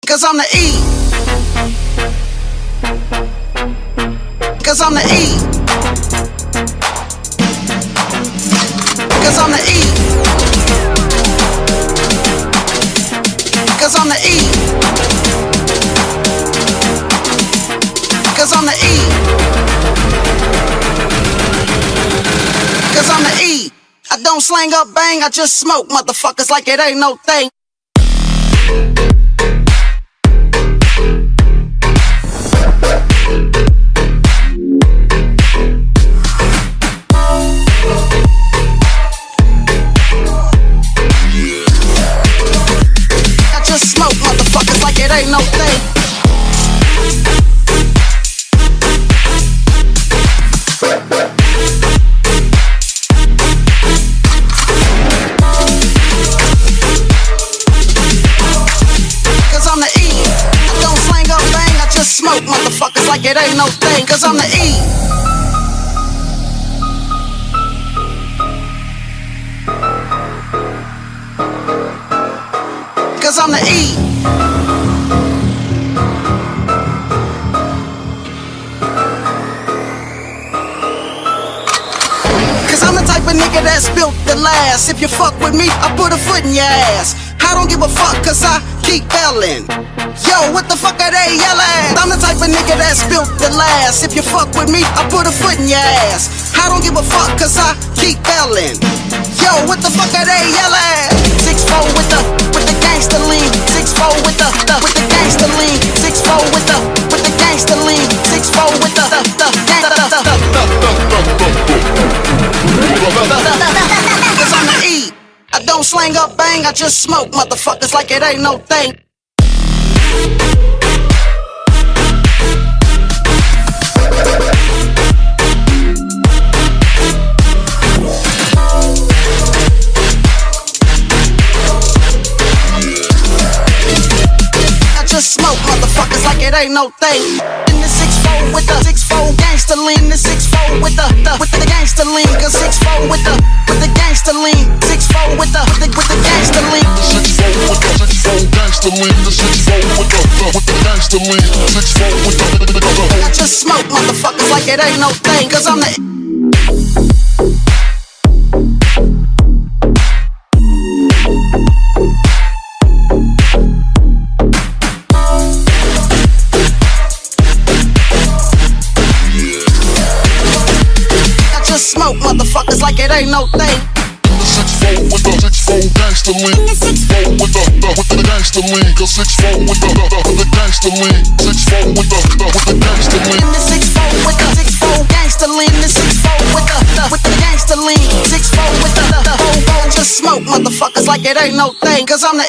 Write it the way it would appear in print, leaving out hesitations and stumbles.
Cause I'm the E. Cause I'm the E. Cause I'm the E. Cause I'm the E. Cause I'm the E. Cause I'm the E. I don't slang up bang, I just smoke motherfuckers like it ain't no thing. I just smoke motherfuckers like it ain't no thing. Smoke motherfuckers like it ain't no thing. Cause I'm the E. Cause I'm the E. Cause I'm the type of nigga that's built to last. If you fuck with me, I put a foot in your ass. I don't give a fuck cause I keep yelling. Yo, what the fuck are they yelling? I'm the type of nigga that's built to last. If you fuck with me, I put a foot in your ass. I don't give a fuck cause I keep yelling. Yo, what the fuck are they yelling? 6'4" with the gangster lean. 6'4" with the gangster lean. 6'4" with the gangster lean. 6'4" with the Cause I'm the E. I don't slang up bang, I just smoke motherfuckers like it ain't no thing. I just smoke motherfuckers like it ain't no thing. In the 6'4" with the 6'4" gangster lean. The 6'4" with the gangster lean. Cause 6'4" with the gangster lean. 6'4" with the gangster lean. The 6'4" with the 6'4" gangster lean. The 6'4" with the gangster lean. 6'4" with the I just smoke motherfuckers like it ain't no thing. Cause I'm the smoke motherfuckers like it ain't no thing. The 6'4" with the 6'4" gangster lean. 6'4" with the gangster lean. Cause 6'4" with the gangster lean. 6'4" with the gangster lean. The 6'4" with the 6'4" gangster lean. The 6'4" with the gangster lean. 6'4" with the I just smoke motherfuckers like it ain't no thing. Cause I'm the